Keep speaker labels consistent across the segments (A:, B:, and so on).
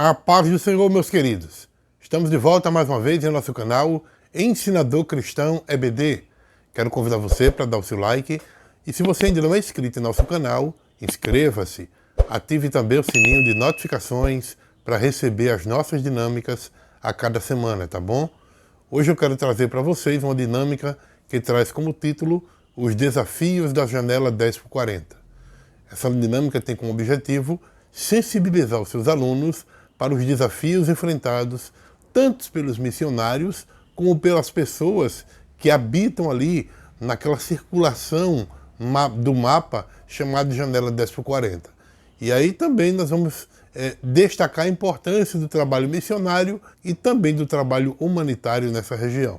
A: A paz do Senhor, meus queridos. Estamos de volta mais uma vez em nosso canal Ensinador Cristão EBD. Quero convidar você para dar o seu like. E se você ainda não é inscrito em nosso canal, inscreva-se. Ative também o sininho de notificações para receber as nossas dinâmicas a cada semana, tá bom? Hoje eu quero trazer para vocês uma dinâmica que traz como título Os Desafios da Janela 10x40. Essa dinâmica tem como objetivo sensibilizar os seus alunos para os desafios enfrentados tanto pelos missionários como pelas pessoas que habitam ali naquela circulação do mapa chamado de Janela 10x40. E aí também nós vamos destacar a importância do trabalho missionário e também do trabalho humanitário nessa região.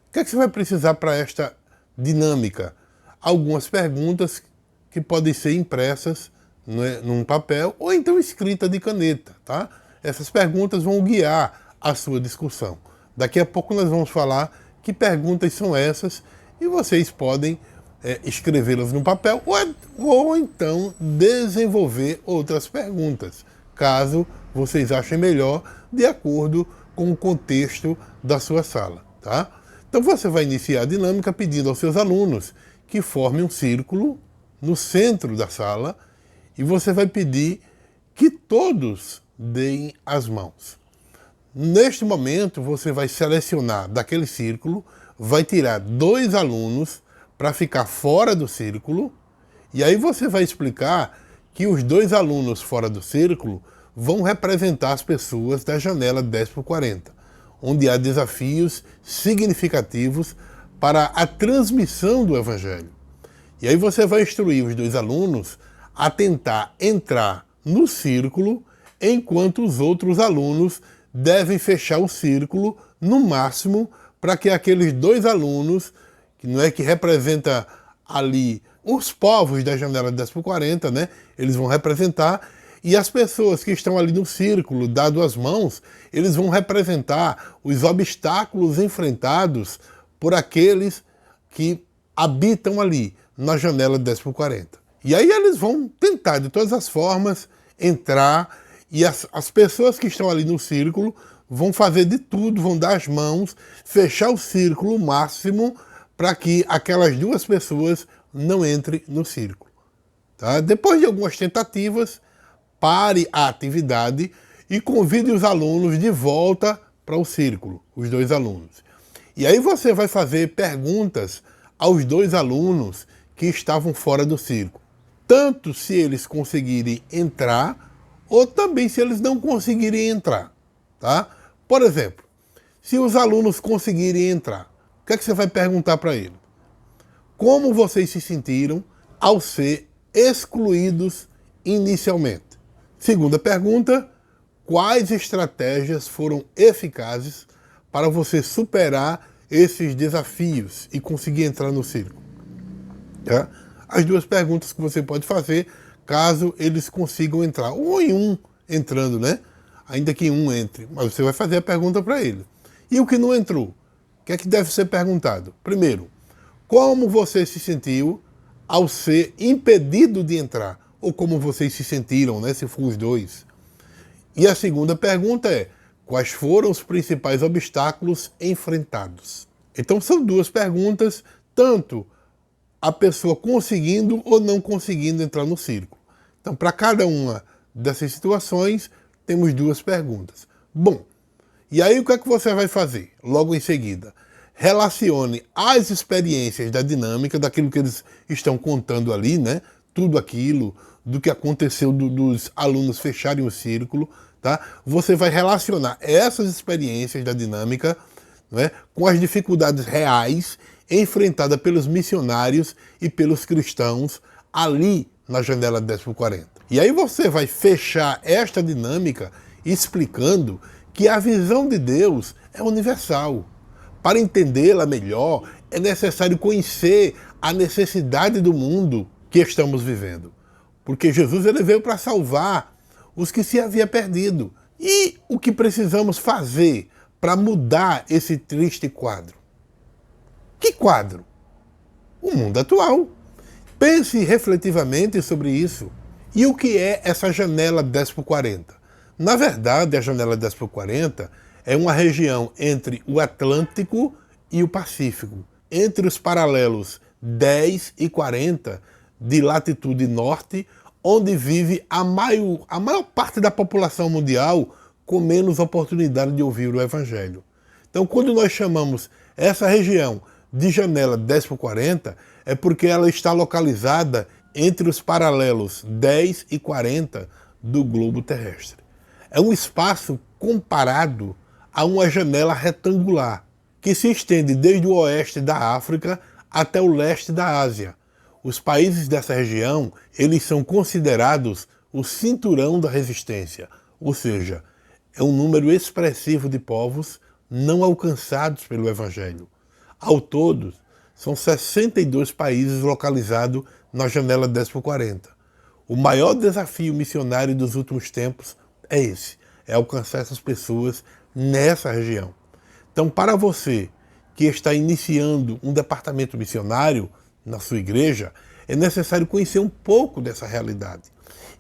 A: O que é que você vai precisar para esta dinâmica? Algumas perguntas que podem ser impressas num papel ou então escrita de caneta, tá? Essas perguntas vão guiar a sua discussão. Daqui a pouco nós vamos falar que perguntas são essas e vocês podem escrevê-las no papel ou então desenvolver outras perguntas, caso vocês achem melhor, de acordo com o contexto da sua sala, tá? Então você vai iniciar a dinâmica pedindo aos seus alunos que formem um círculo no centro da sala e você vai pedir que todos deem as mãos. Neste momento, você vai selecionar daquele círculo, vai tirar 2 alunos para ficar fora do círculo, e aí você vai explicar que os 2 alunos fora do círculo vão representar as pessoas da janela 10x40, onde há desafios significativos para a transmissão do Evangelho. E aí você vai instruir os 2 alunos a tentar entrar no círculo, enquanto os outros alunos devem fechar o círculo no máximo para que aqueles 2 alunos, que não é que representa ali os povos da janela 10x40, né? Eles vão representar, e as pessoas que estão ali no círculo, dado as mãos, eles vão representar os obstáculos enfrentados por aqueles que habitam ali na janela 10x40. E aí eles vão tentar de todas as formas entrar, e as pessoas que estão ali no círculo vão fazer de tudo, vão dar as mãos, fechar o círculo máximo para que aquelas 2 pessoas não entrem no círculo. Tá? Depois de algumas tentativas, pare a atividade e convide os alunos de volta para o círculo, os 2 alunos. E aí você vai fazer perguntas aos 2 alunos que estavam fora do círculo, tanto se eles conseguirem entrar ou também se eles não conseguirem entrar, tá? Por exemplo, se os alunos conseguirem entrar, o que é que você vai perguntar para eles? Como vocês se sentiram ao ser excluídos inicialmente? Segunda pergunta, quais estratégias foram eficazes para você superar esses desafios e conseguir entrar no círculo? Tá? As 2 perguntas que você pode fazer caso eles consigam entrar, ou em um entrando, né? Ainda que um entre, mas você vai fazer a pergunta para ele. E o que não entrou? O que é que deve ser perguntado? Primeiro, como você se sentiu ao ser impedido de entrar? Ou como vocês se sentiram, né? Se for os 2. E a segunda pergunta é, quais foram os principais obstáculos enfrentados? Então são 2 perguntas, tanto a pessoa conseguindo ou não conseguindo entrar no círculo. Então, para cada uma dessas situações, temos 2 perguntas. Bom, e aí o que é que você vai fazer? Logo em seguida, relacione as experiências da dinâmica, daquilo que eles estão contando ali, né? Tudo aquilo, do que aconteceu dos alunos fecharem o círculo, tá? Você vai relacionar essas experiências da dinâmica, né, com as dificuldades reais enfrentadas pelos missionários e pelos cristãos ali na janela 10x40. E aí você vai fechar esta dinâmica explicando que a visão de Deus é universal. Para entendê-la melhor, é necessário conhecer a necessidade do mundo que estamos vivendo. Porque Jesus ele veio para salvar os que se havia perdido. E o que precisamos fazer para mudar esse triste quadro? Que quadro? O mundo atual. Pense refletivamente sobre isso. E o que é essa janela 10x40? Na verdade, a janela 10x40 é uma região entre o Atlântico e o Pacífico, entre os paralelos 10 e 40 de latitude norte, onde vive a maior parte da população mundial com menos oportunidade de ouvir o Evangelho. Então, quando nós chamamos essa região de janela 10x40, é porque ela está localizada entre os paralelos 10 e 40 do globo terrestre. É um espaço comparado a uma janela retangular, que se estende desde o oeste da África até o leste da Ásia. Os países dessa região, eles são considerados o cinturão da resistência, ou seja, é um número expressivo de povos não alcançados pelo Evangelho. Ao todo, são 62 países localizados na janela 10x40. O maior desafio missionário dos últimos tempos é esse, é alcançar essas pessoas nessa região. Então, para você que está iniciando um departamento missionário na sua igreja, é necessário conhecer um pouco dessa realidade.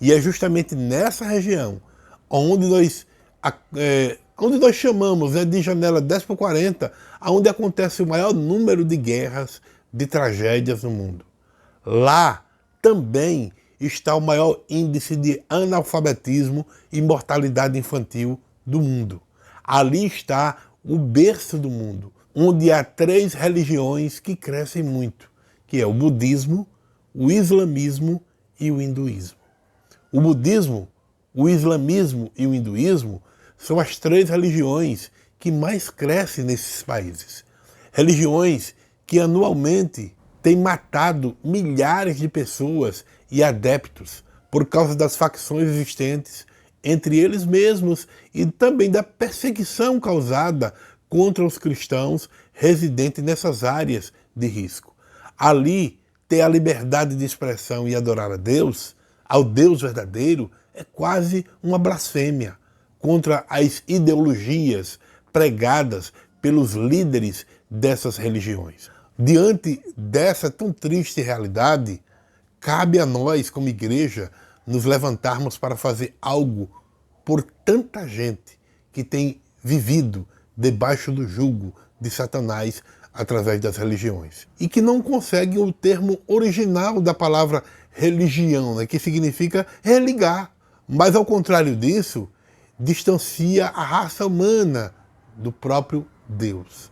A: E é justamente nessa região onde nós chamamos de janela 10x40, onde acontece o maior número de guerras, de tragédias no mundo. Lá também está o maior índice de analfabetismo e mortalidade infantil do mundo. Ali está o berço do mundo, onde há 3 religiões que crescem muito, que é o budismo, o islamismo e o hinduísmo. O budismo, o islamismo e o hinduísmo são as 3 religiões que mais crescem nesses países. Religiões que anualmente têm matado milhares de pessoas e adeptos por causa das facções existentes entre eles mesmos e também da perseguição causada contra os cristãos residentes nessas áreas de risco. Ali, ter a liberdade de expressão e adorar a Deus, ao Deus verdadeiro, é quase uma blasfêmia contra as ideologias pregadas pelos líderes dessas religiões. Diante dessa tão triste realidade, cabe a nós, como igreja, nos levantarmos para fazer algo por tanta gente que tem vivido debaixo do jugo de Satanás através das religiões. E que não conseguem o termo original da palavra religião, que significa religar. Mas, ao contrário disso, distancia a raça humana do próprio Deus.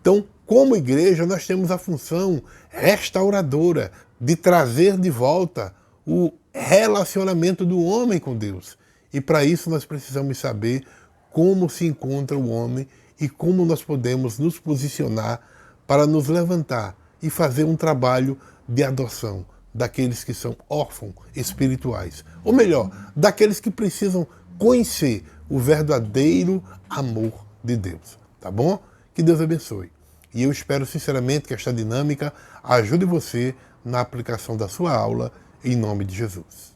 A: Então, como igreja, nós temos a função restauradora de trazer de volta o relacionamento do homem com Deus. E para isso nós precisamos saber como se encontra o homem e como nós podemos nos posicionar para nos levantar e fazer um trabalho de adoção daqueles que são órfãos espirituais. Ou melhor, daqueles que precisam conhecer o verdadeiro amor de Deus. Tá bom? Que Deus abençoe. E eu espero sinceramente que esta dinâmica ajude você na aplicação da sua aula, em nome de Jesus.